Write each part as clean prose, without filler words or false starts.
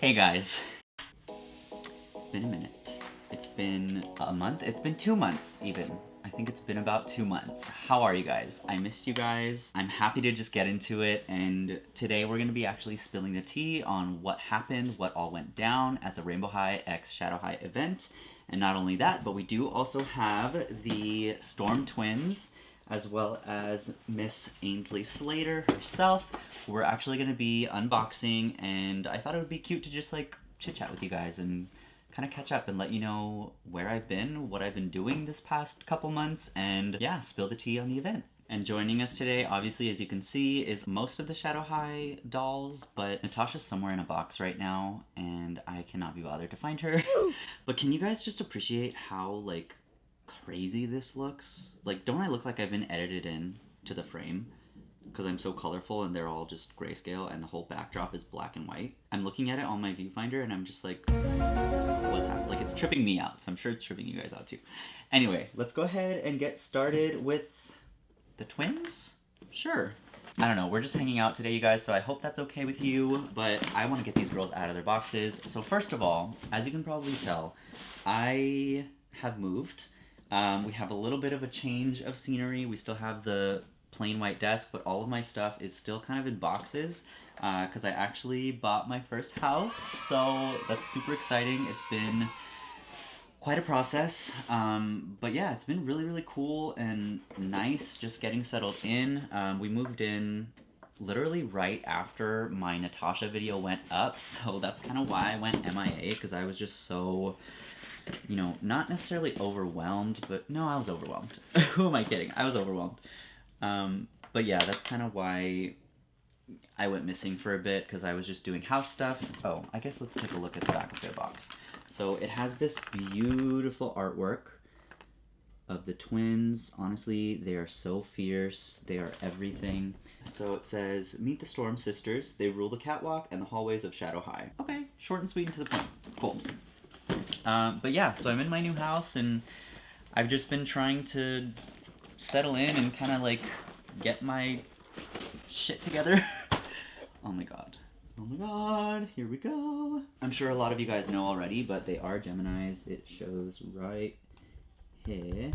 Hey guys, it's been a minute. It's been a month. It's been 2 months even. I think it's been about 2 months. How are you guys? I missed you guys. I'm happy to just get into it, and today we're gonna be actually spilling the tea on what happened, what all went down at the Rainbow High x Shadow High event. And not only that, but we do also have the Storm twins as well as Miss Ainsley Slater herself. We're actually going to be unboxing, and I thought it would be cute to just like chit chat with you guys and kind of catch up and let you know where I've been, what I've been doing this past couple months, and yeah, spill the tea on the event. And joining us today, obviously, as you can see, is most of the Shadow High dolls, but Natasha's somewhere in a box right now, and I cannot be bothered to find her. But can you guys just appreciate how, like, crazy this looks? Like, don't I look like I've been edited in to the frame? Because I'm so colorful and they're all just grayscale and the whole backdrop is black and white. I'm looking at it on my viewfinder and I'm just like, what's happening? Like, it's tripping me out, so I'm sure it's tripping you guys out too. Anyway, let's go ahead and get started with the twins? Sure. I don't know, we're just hanging out today, you guys, so I hope that's okay with you, but I want to get these girls out of their boxes. So first of all, as you can probably tell, I have moved. We have a little bit of a change of scenery. We still have the plain white desk, but all of my stuff is still kind of in boxes because I actually bought my first house, so that's super exciting. It's been quite a process, but yeah, it's been really, really cool and nice just getting settled in. We moved in literally right after my Natasha video went up, so that's kind of why I went MIA, because I was just so, you know, not necessarily overwhelmed, but no, I was overwhelmed. Who am I kidding? I was overwhelmed. But yeah, that's kind of why I went missing for a bit, because I was just doing house stuff. Oh, I guess let's take a look at the back of their box. So it has this beautiful artwork of the twins. Honestly, they are so fierce. They are everything. So it says, meet the Storm sisters. They rule the catwalk and the hallways of Shadow High. Okay, short and sweet and to the point. Cool. But yeah, so I'm in my new house and I've just been trying to settle in and kind of like get my shit together. Oh my god. Oh my god, here we go. I'm sure a lot of you guys know already, but they are Geminis. It shows right here.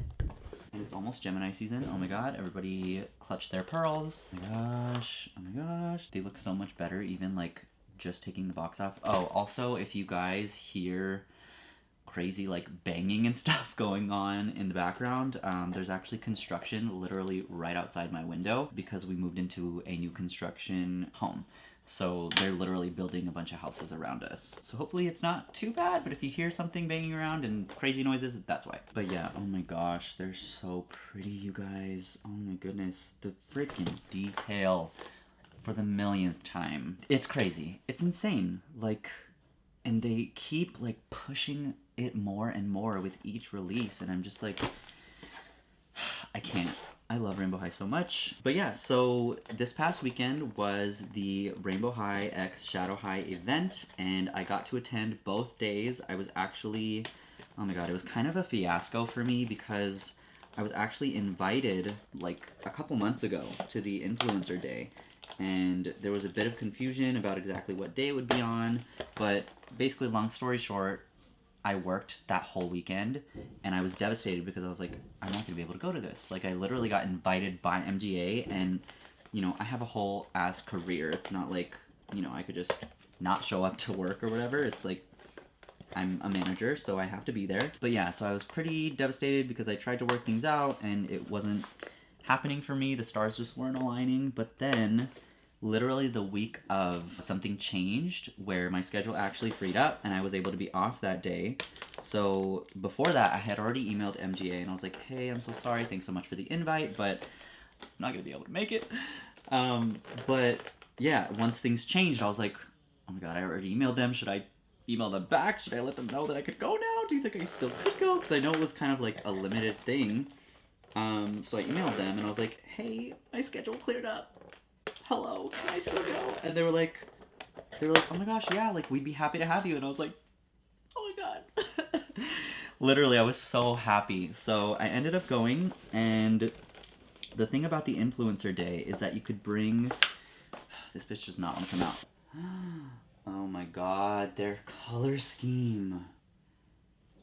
And it's almost Gemini season. Oh my god, everybody clutch their pearls. Oh my gosh, oh my gosh. They look so much better, even like just taking the box off. Oh, also, if you guys hear crazy like banging and stuff going on in the background, there's actually construction literally right outside my window because we moved into a new construction home. So they're literally building a bunch of houses around us. So hopefully it's not too bad, but if you hear something banging around and crazy noises, that's why. But yeah, oh my gosh, they're so pretty, you guys. Oh my goodness, the freaking detail for the millionth time. It's crazy. It's insane. Like, and they keep like pushing it more and more with each release, and I'm just like, I can't. I love Rainbow High so much. But yeah, so this past weekend was the Rainbow High x Shadow High event, and I got to attend both days. I was actually, oh my god, it was kind of a fiasco for me because I was actually invited like a couple months ago to the influencer day, and there was a bit of confusion about exactly what day it would be on, but basically, long story short, I worked that whole weekend, and I was devastated because I was like, I'm not going to be able to go to this. Like, I literally got invited by MGA, and, you know, I have a whole ass career. It's not like, you know, I could just not show up to work or whatever. It's like, I'm a manager, so I have to be there. But yeah, so I was pretty devastated because I tried to work things out, and it wasn't happening for me. The stars just weren't aligning. But then literally the week of, something changed where my schedule actually freed up and I was able to be off that day. So before that, I had already emailed MGA and I was like, hey, I'm so sorry. Thanks so much for the invite, but I'm not going to be able to make it. But yeah, once things changed, I was like, oh my god, I already emailed them. Should I email them back? Should I let them know that I could go now? Do you think I still could go? Because I know it was kind of like a limited thing. So I emailed them and I was like, hey, my schedule cleared up. Hello, can I still go? And they were like, oh my gosh, yeah, like, we'd be happy to have you. And I was like, oh my god. Literally, I was so happy. So I ended up going, and the thing about the influencer day is that you could bring, this bitch does not want to come out. Oh my god, their color scheme.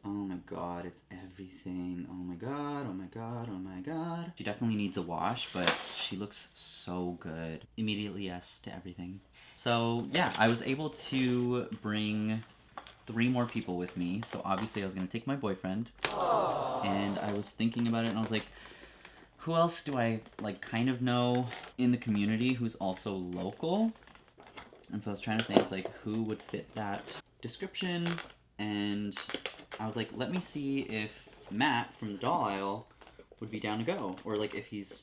Oh my god, it's everything. Oh my god, oh my god, oh my god. She definitely needs a wash, but she looks so good. Immediately yes to everything. So yeah, I was able to bring 3 more people with me. So obviously I was gonna take my boyfriend. Aww. And I was thinking about it and I was like, who else do I like kind of know in the community who's also local? And so I was trying to think like who would fit that description, and I was like, let me see if Matt from the doll aisle would be down to go, or like if he's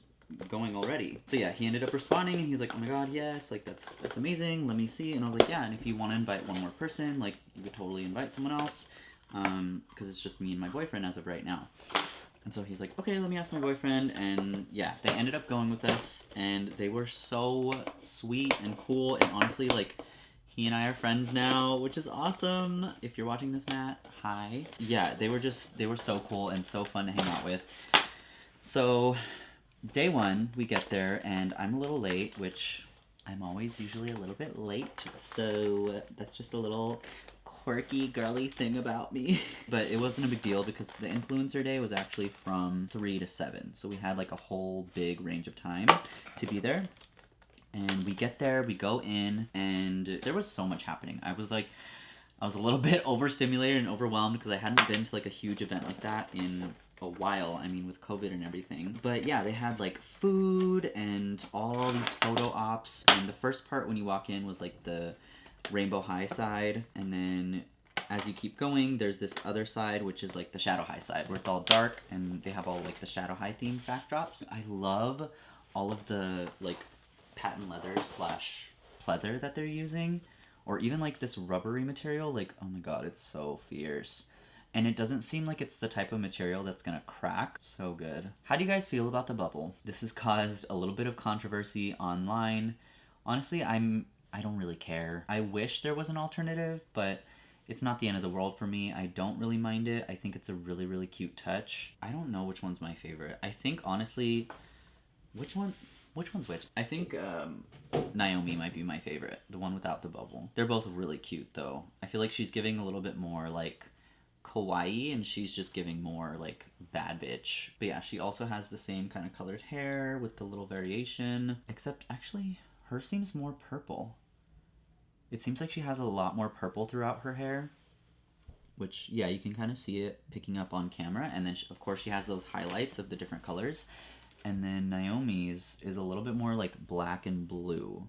going already. So yeah, he ended up responding and he was like, oh my god, yes, like that's amazing, let me see. And I was like, yeah, and if you want to invite one more person, like you could totally invite someone else, because it's just me and my boyfriend as of right now. And so he's like, okay, let me ask my boyfriend. And yeah, they ended up going with us, and they were so sweet and cool. And honestly, like, he and I are friends now, which is awesome. If you're watching this, Matt, hi. Yeah, they were so cool and so fun to hang out with. So day 1, we get there, and I'm a little late, which I'm always usually a little bit late. So that's just a little quirky girly thing about me. But it wasn't a big deal because the influencer day was actually from 3 to 7, so we had like a whole big range of time to be there. And we get there, we go in, and there was so much happening. I was a little bit overstimulated and overwhelmed because I hadn't been to like a huge event like that in a while. I mean, with COVID and everything. But yeah, they had like food and all these photo ops. And the first part when you walk in was like the Rainbow High side, and then as you keep going, there's this other side which is like the Shadow High side, where it's all dark and they have all like the Shadow High themed backdrops. I love all of the like patent leather slash pleather that they're using, or even like this rubbery material. Like, oh my god, it's so fierce. And it doesn't seem like it's the type of material that's gonna crack. So good. How do you guys feel about the bubble? This has caused a little bit of controversy online. Honestly, I don't really care. I wish there was an alternative, but it's not the end of the world for me. I don't really mind it. I think it's a really, really cute touch. I don't know which one's my favorite. I think, honestly, which one's which? I think Naomi might be my favorite, the one without the bubble. They're both really cute, though. I feel like she's giving a little bit more, like, kawaii, and she's just giving more, like, bad bitch. But yeah, she also has the same kind of colored hair with the little variation, except, actually, hers seems more purple. It seems like she has a lot more purple throughout her hair, which, yeah, you can kind of see it picking up on camera. And then, of course, she has those highlights of the different colors. And then Naomi's is a little bit more like black and blue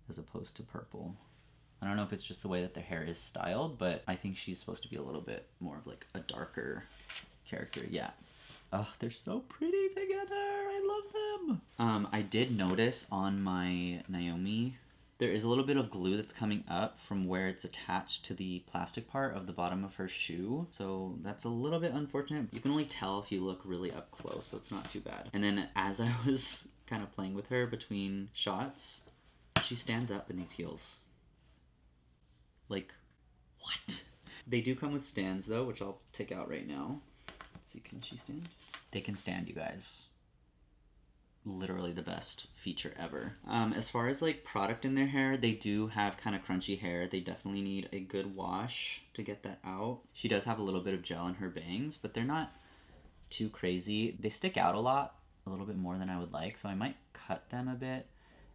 as opposed to purple. I don't know if it's just the way that their hair is styled, but I think she's supposed to be a little bit more of like a darker character. Yeah. Oh, they're so pretty together. I love them. I did notice on my Naomi, there is a little bit of glue that's coming up from where it's attached to the plastic part of the bottom of her shoe. So that's a little bit unfortunate. You can only tell if you look really up close, so it's not too bad. And then as I was kind of playing with her between shots, she stands up in these heels. Like, what? They do come with stands though, which I'll take out right now. Let's see, can she stand? They can stand, you guys. Literally the best feature ever. As far as like product in their hair, they do have kind of crunchy hair. They definitely need a good wash to get that out. She does have a little bit of gel in her bangs, but they're not too crazy. They stick out a little bit more than I would like, so I might cut them a bit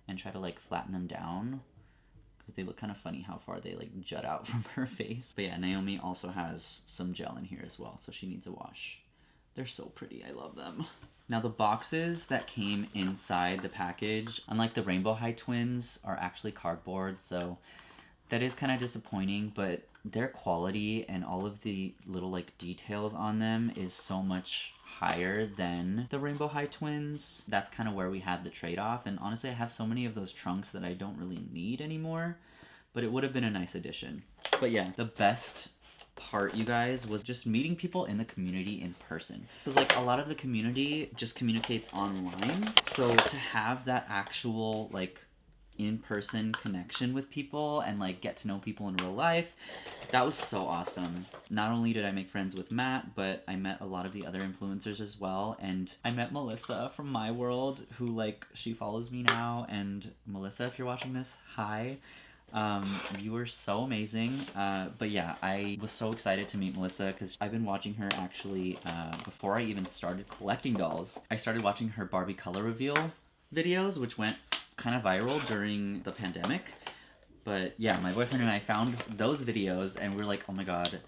and try to like flatten them down, because they look kind of funny how far they like jut out from her face. But yeah, Naomi also has some gel in here as well, so she needs a wash. They're so pretty, I love them. Now the boxes that came inside the package, unlike the Rainbow High twins, are actually cardboard, so that is kind of disappointing, but their quality and all of the little like details on them is so much higher than the Rainbow High twins. That's kind of where we had the trade-off, and honestly I have so many of those trunks that I don't really need anymore, but it would have been a nice addition. But yeah, the best part, you guys, was just meeting people in the community in person, because like a lot of the community just communicates online, so to have that actual like in-person connection with people and like get to know people in real life, that was so awesome. Not only did I make friends with Matt, but I met a lot of the other influencers as well, and I met Melissa from my world, who like, she follows me now. And Melissa, if you're watching this, hi. You were so amazing. But yeah, I was so excited to meet Melissa because I've been watching her actually before I even started collecting dolls. I started watching her Barbie color reveal videos, which went kind of viral during the pandemic. But yeah, my boyfriend and I found those videos and we were like, oh my god,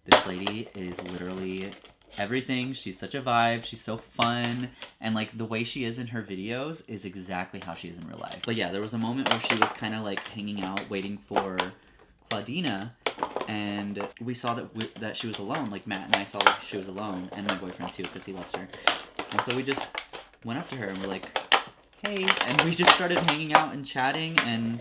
this lady is literally everything. She's such a vibe. She's so fun. And like the way she is in her videos is exactly how she is in real life. But yeah, there was a moment where she was kind of like hanging out waiting for Claudina, and we saw that she was alone. Like Matt and I saw that she was alone, and my boyfriend too, because he loves her. And so we just went up to her and we're like, hey, and we just started hanging out and chatting, and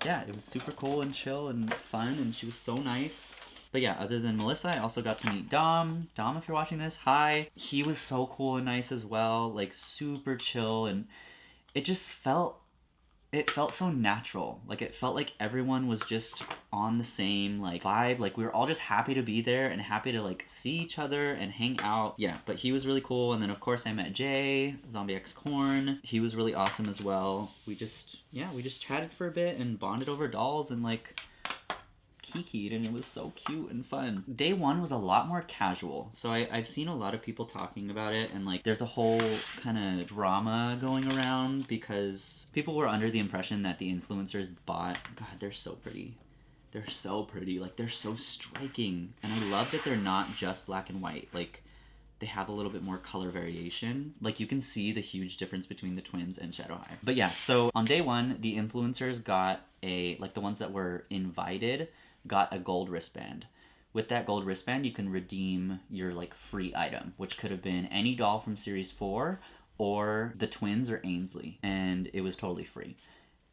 yeah, it was super cool and chill and fun, and she was so nice. But yeah, other than Melissa, I also got to meet Dom. Dom, if you're watching this, hi. He was so cool and nice as well, like super chill, and it just felt so natural. Like it felt like everyone was just on the same like vibe. Like we were all just happy to be there and happy to like see each other and hang out. Yeah, but he was really cool. And then of course I met Jay, Zombie X Corn. He was really awesome as well. We just chatted for a bit and bonded over dolls and like kikied, and it was so cute and fun. Day one was a lot more casual, so I've seen a lot of people talking about it, and like there's a whole kind of drama going around because people were under the impression that the influencers bought, god, they're so pretty. They're so pretty, like they're so striking, and I love that they're not just black and white. Like they have a little bit more color variation. Like you can see the huge difference between the twins and Shadow High. But yeah, so on day one, the influencers got like the ones that were invited got a gold wristband. With that gold wristband, you can redeem your like free item, which could have been any doll from series 4 or the twins or Ainsley, and it was totally free.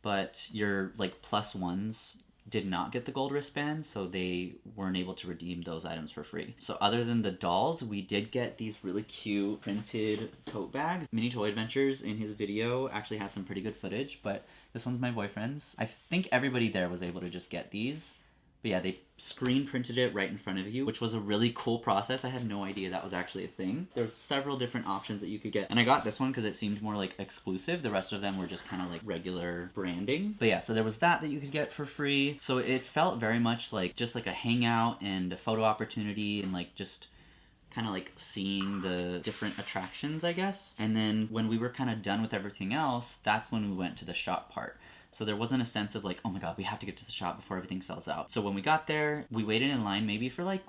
But your like plus ones did not get the gold wristband, so they weren't able to redeem those items for free. So other than the dolls, we did get these really cute printed tote bags. Mini Toy Adventures in his video actually has some pretty good footage, but this one's my boyfriend's. I think everybody there was able to just get these. But yeah, they screen printed it right in front of you, which was a really cool process. I had no idea that was actually a thing. There's several different options that you could get. And I got this one because it seemed more like exclusive. The rest of them were just kind of like regular branding. But yeah, so there was that you could get for free. So it felt very much like just like a hangout and a photo opportunity and like just kind of like seeing the different attractions, I guess. And then when we were kind of done with everything else, that's when we went to the shop part. So there wasn't a sense of like, oh my god, we have to get to the shop before everything sells out. So when we got there, we waited in line maybe for like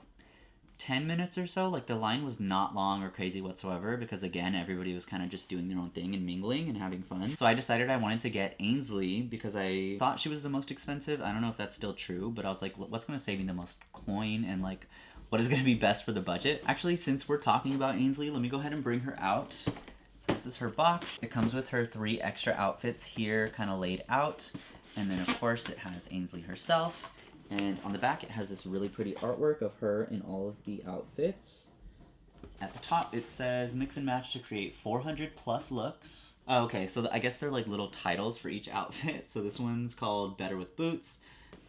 10 minutes or so. Like the line was not long or crazy whatsoever because again, everybody was kind of just doing their own thing and mingling and having fun. So I decided I wanted to get Ainsley because I thought she was the most expensive. I don't know if that's still true, but I was like, what's going to save me the most coin and like what is going to be best for the budget? Actually, since we're talking about Ainsley, let me go ahead and bring her out. So this is her box. It comes with her 3 extra outfits here kind of laid out. And then of course it has Ainsley herself. And on the back it has this really pretty artwork of her in all of the outfits. At the top it says mix and match to create 400 plus looks. Oh, okay, so I guess they're like little titles for each outfit. So this one's called Better with Boots.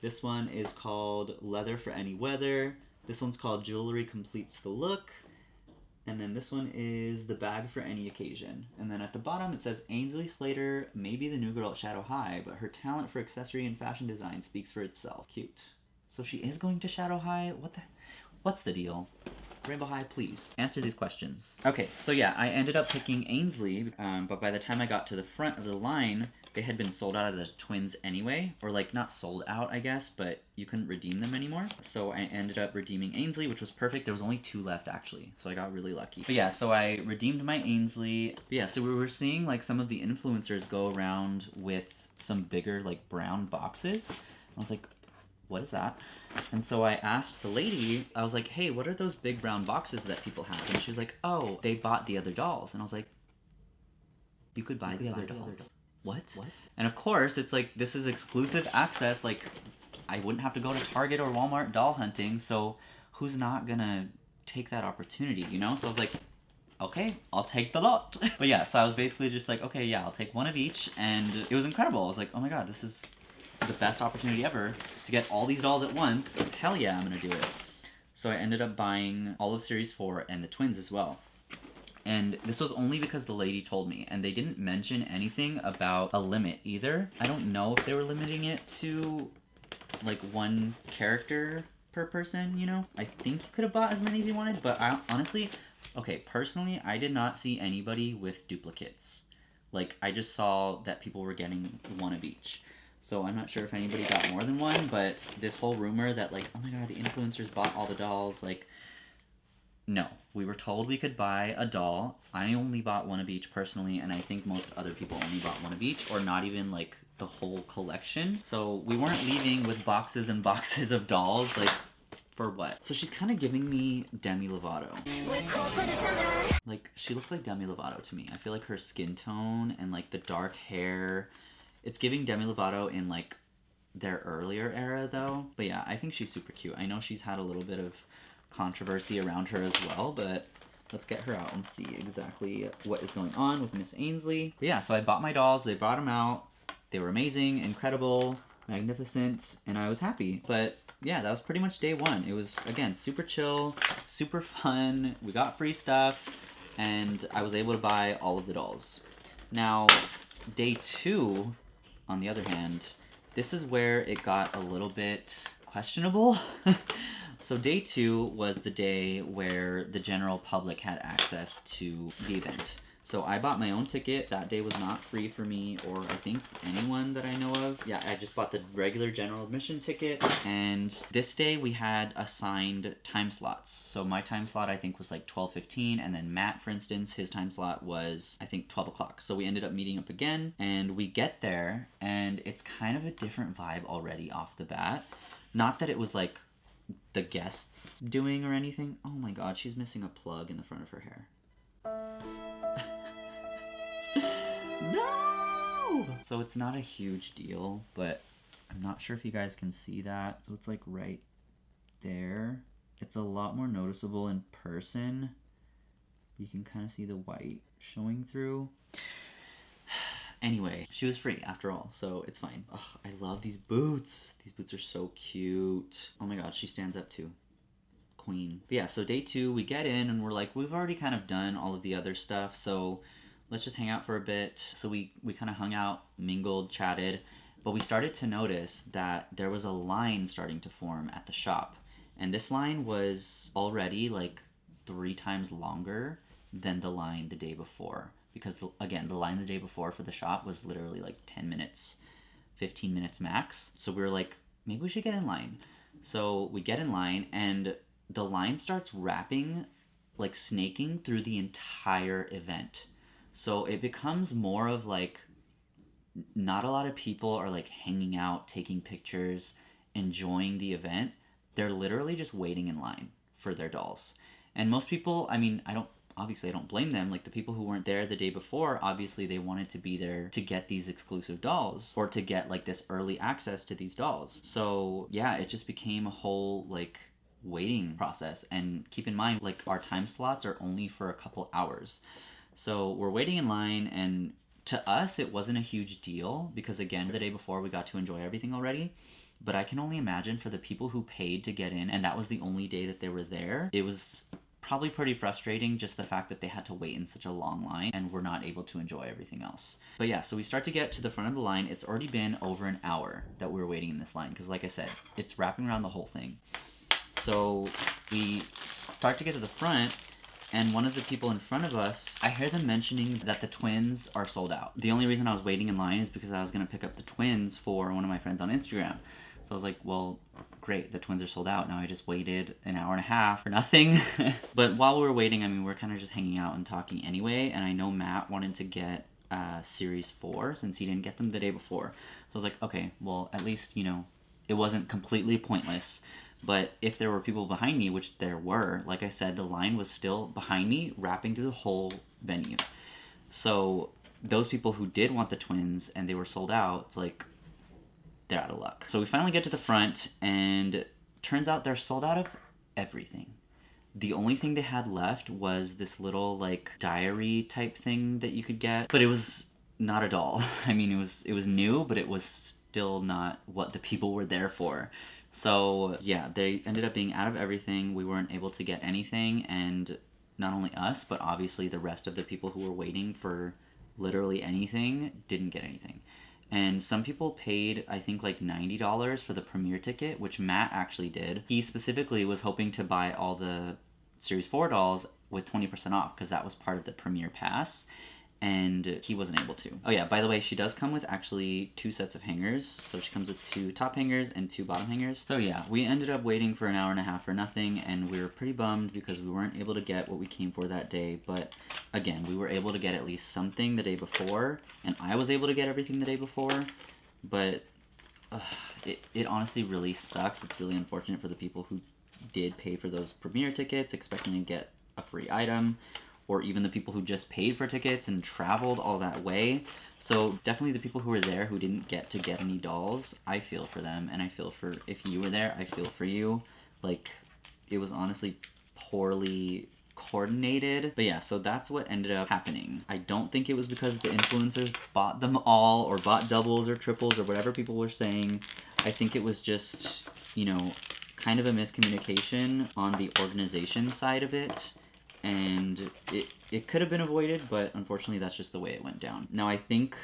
This one is called Leather for Any Weather. This one's called Jewelry Completes the Look. And then this one is the bag for any occasion. And then at the bottom it says Ainsley Slater may be the new girl at Shadow High, but her talent for accessory and fashion design speaks for itself. Cute. So she is going to Shadow High? What's the deal? Rainbow High, please answer these questions. Okay, so yeah, I ended up picking Ainsley, but by the time I got to the front of the line, they had been sold out of the twins anyway, or like not sold out, I guess, but you couldn't redeem them anymore. So I ended up redeeming Ainsley, which was perfect. There was only 2 left actually, so I got really lucky. But yeah, so I redeemed my Ainsley. But yeah, so we were seeing like some of the influencers go around with some bigger like brown boxes. I was like, what is that? And so I asked the lady, I was like, hey, what are those big brown boxes that people have? And she was like, oh, they bought the other dolls. And I was like, you could buy the other dolls? What? And of course, it's like, this is exclusive access. Like, I wouldn't have to go to Target or Walmart doll hunting, so who's not gonna take that opportunity, you know? So I was like, okay, I'll take the lot. But yeah, so I was basically just like, okay, yeah, I'll take one of each, and it was incredible. I was like, oh my god, this is the best opportunity ever to get all these dolls at once. Hell yeah, I'm gonna do it. So I ended up buying all of Series 4 and the twins as well. And this was only because the lady told me, and they didn't mention anything about a limit either. I don't know if they were limiting it to like one character per person, you know? I think you could have bought as many as you wanted, but I honestly, okay, personally, I did not see anybody with duplicates. Like, I just saw that people were getting one of each. So I'm not sure if anybody got more than one, but this whole rumor that like, oh my god, the influencers bought all the dolls, like, no. We were told we could buy a doll. I only bought one of each personally, and I think most other people only bought one of each, or not even like the whole collection. So we weren't leaving with boxes and boxes of dolls, like, for what? So she's kind of giving me Demi Lovato. Like, she looks like Demi Lovato to me. I feel like her skin tone and like the dark hair, it's giving Demi Lovato in like their earlier era though. But yeah, I think she's super cute. I know she's had a little bit of controversy around her as well, but let's get her out and see exactly what is going on with Miss Ainsley. But yeah, so I bought my dolls, they brought them out, they were amazing, incredible, magnificent, and I was happy. But yeah, that was pretty much day one. It was, again, super chill, super fun, we got free stuff, and I was able to buy all of the dolls. Now, day two, on the other hand, this is where it got a little bit questionable. So day two was the day where the general public had access to the event. So I bought my own ticket. That day was not free for me or I think anyone that I know of. Yeah, I just bought the regular general admission ticket. And this day we had assigned time slots. So my time slot I think was like 12:15, and then Matt, for instance, his time slot was I think 12 o'clock. So we ended up meeting up again, and we get there and it's kind of a different vibe already off the bat. Not that it was like the guests doing or anything. Oh my god, she's missing a plug in the front of her hair. No! So it's not a huge deal, but I'm not sure if you guys can see that. So it's like right there. It's a lot more noticeable in person. You can kind of see the white showing through. Anyway, she was free after all, so it's fine. Ugh, I love these boots. These boots are so cute. Oh my god, she stands up too. Queen. But yeah, so day two, we get in and we're like, we've already kind of done all of the other stuff, so let's just hang out for a bit. So we kind of hung out, mingled, chatted, but we started to notice that there was a line starting to form at the shop. And this line was already like 3 times longer than the line the day before. Because, again, the line the day before for the shop was literally like 10 minutes, 15 minutes max. So we were like, maybe we should get in line. So we get in line, and the line starts wrapping, like snaking through the entire event. So it becomes more of like, not a lot of people are like hanging out, taking pictures, enjoying the event. They're literally just waiting in line for their dolls. And most people, I mean, obviously I don't blame them. Like the people who weren't there the day before, obviously they wanted to be there to get these exclusive dolls or to get like this early access to these dolls. So yeah, it just became a whole like waiting process. And keep in mind, like our time slots are only for a couple hours. So we're waiting in line, and to us it wasn't a huge deal because again, the day before we got to enjoy everything already. But I can only imagine for the people who paid to get in and that was the only day that they were there, it was probably pretty frustrating, just the fact that they had to wait in such a long line and were not able to enjoy everything else. But yeah, so we start to get to the front of the line. It's already been over an hour that we were waiting in this line because like I said, it's wrapping around the whole thing. So we start to get to the front, and one of the people in front of us, I hear them mentioning that the twins are sold out. The only reason I was waiting in line is because I was going to pick up the twins for one of my friends on Instagram. So I was like, well, great, the twins are sold out. Now I just waited an hour and a half for nothing. But while we were waiting, I mean, we're kind of just hanging out and talking anyway. And I know Matt wanted to get Series 4 since he didn't get them the day before. So I was like, okay, well, at least, you know, it wasn't completely pointless. But if there were people behind me, which there were, like I said, the line was still behind me, wrapping through the whole venue. So those people who did want the twins and they were sold out, it's like, they're out of luck. So we finally get to the front, and turns out they're sold out of everything. The only thing they had left was this little like diary type thing that you could get, but it was not a doll. I mean, it was new, but it was still not what the people were there for. So yeah, they ended up being out of everything. We weren't able to get anything, and not only us, but obviously the rest of the people who were waiting for literally anything didn't get anything. And some people paid, I think, like $90 for the premiere ticket, which Matt actually did. He specifically was hoping to buy all the Series 4 dolls with 20% off because that was part of the premiere pass, and he wasn't able to. Oh yeah, by the way, she does come with actually 2 sets of hangers. So she comes with 2 top hangers and 2 bottom hangers. So yeah, we ended up waiting for an hour and a half for nothing, and we were pretty bummed because we weren't able to get what we came for that day. But again, we were able to get at least something the day before, and I was able to get everything the day before. But it honestly really sucks. It's really unfortunate for the people who did pay for those premiere tickets expecting to get a free item, or even the people who just paid for tickets and traveled all that way. So definitely the people who were there who didn't get to get any dolls, I feel for them, and I feel for, if you were there, I feel for you. Like, it was honestly poorly coordinated. But yeah, so that's what ended up happening. I don't think it was because the influencers bought them all, or bought doubles or triples, or whatever people were saying. I think it was just, you know, kind of a miscommunication on the organization side of it. And it could have been avoided, but unfortunately that's just the way it went down. Now I think,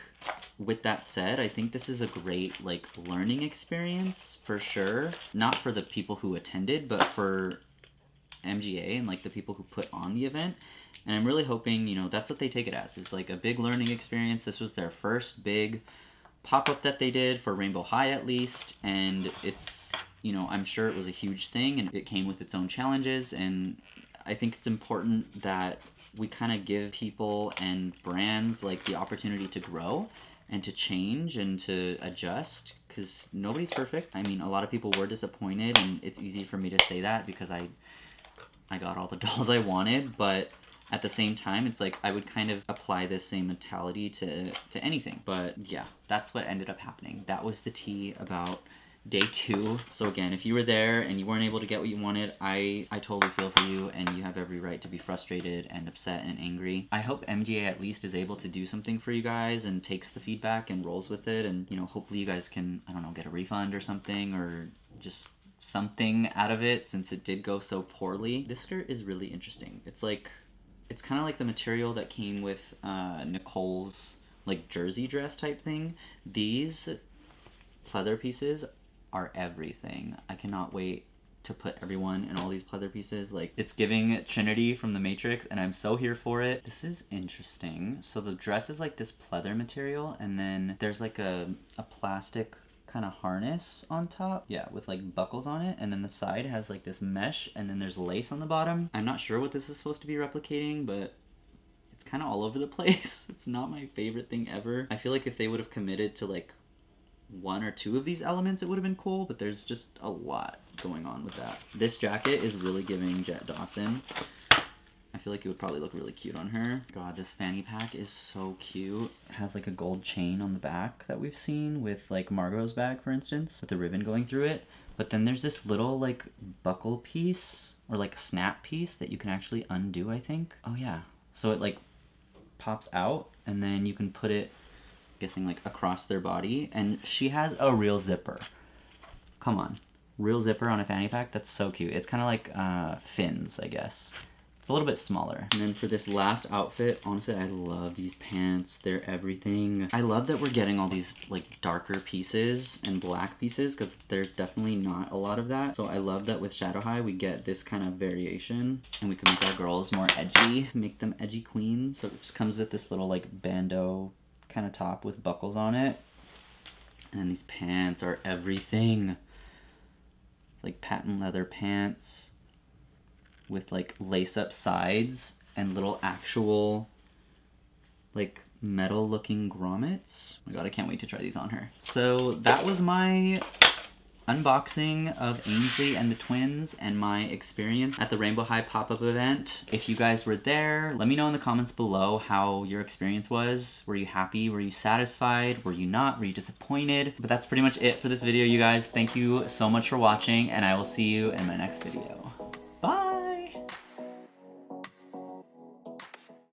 with that said, I think this is a great, like, learning experience for sure. Not for the people who attended, but for MGA and, like, the people who put on the event. And I'm really hoping, you know, that's what they take it as. It's like a big learning experience. This was their first big pop-up that they did for Rainbow High, at least. And it's, you know, I'm sure it was a huge thing, and it came with its own challenges, and I think it's important that we kind of give people and brands, like, the opportunity to grow and to change and to adjust, because nobody's perfect. I mean, a lot of people were disappointed, and it's easy for me to say that because I got all the dolls I wanted, but at the same time, it's like I would kind of apply this same mentality to anything. But yeah, that's what ended up happening. That was the tea about day 2. So again, if you were there and you weren't able to get what you wanted, I totally feel for you, and you have every right to be frustrated and upset and angry. I hope MGA at least is able to do something for you guys and takes the feedback and rolls with it, and, you know, hopefully you guys can, I don't know, get a refund or something, or just something out of it, since it did go so poorly. This skirt is really interesting. It's like, it's kind of like the material that came with Nicole's, like, jersey dress type thing. These pleather pieces are everything. I cannot wait to put everyone in all these pleather pieces. Like, it's giving Trinity from The Matrix, and I'm so here for it. This is interesting. So the dress is like this pleather material, and then there's like a plastic kind of harness on top, yeah, with like buckles on it, and then the side has like this mesh, and then there's lace on the bottom. I'm not sure what this is supposed to be replicating, but it's kind of all over the place. It's not my favorite thing ever. I feel like if they would have committed to like 1 or 2 of these elements, it would have been cool, but there's just a lot going on with that. This jacket is really giving Jet Dawson. I feel like it would probably look really cute on her. God, this fanny pack is so cute. It has like a gold chain on the back that we've seen with like Margot's bag, for instance, with the ribbon going through it. But then there's this little like buckle piece, or like snap piece, that you can actually undo, I think. Oh yeah. So it like pops out, and then you can put it, guessing, like across their body, and she has a real zipper. Come on, real zipper on a fanny pack? That's so cute. It's kind of like fins, I guess. It's a little bit smaller. And then for this last outfit, honestly, I love these pants. They're everything. I love that we're getting all these like darker pieces and black pieces, because there's definitely not a lot of that. So I love that with Shadow High we get this kind of variation, and we can make our girls more edgy, make them edgy queens. So it just comes with this little like bandeau kind of top with buckles on it, and these pants are everything. It's like patent leather pants with like lace up sides and little actual like metal looking grommets. Oh my god, I can't wait to try these on her. So that was my unboxing of Ainsley and the twins and my experience at the Rainbow High pop-up event. If you guys were there, let me know in the comments below how your experience was. Were you happy? Were you satisfied? Were you not? Were you disappointed? But that's pretty much it for this video, you guys. Thank you so much for watching, and I will see you in my next video.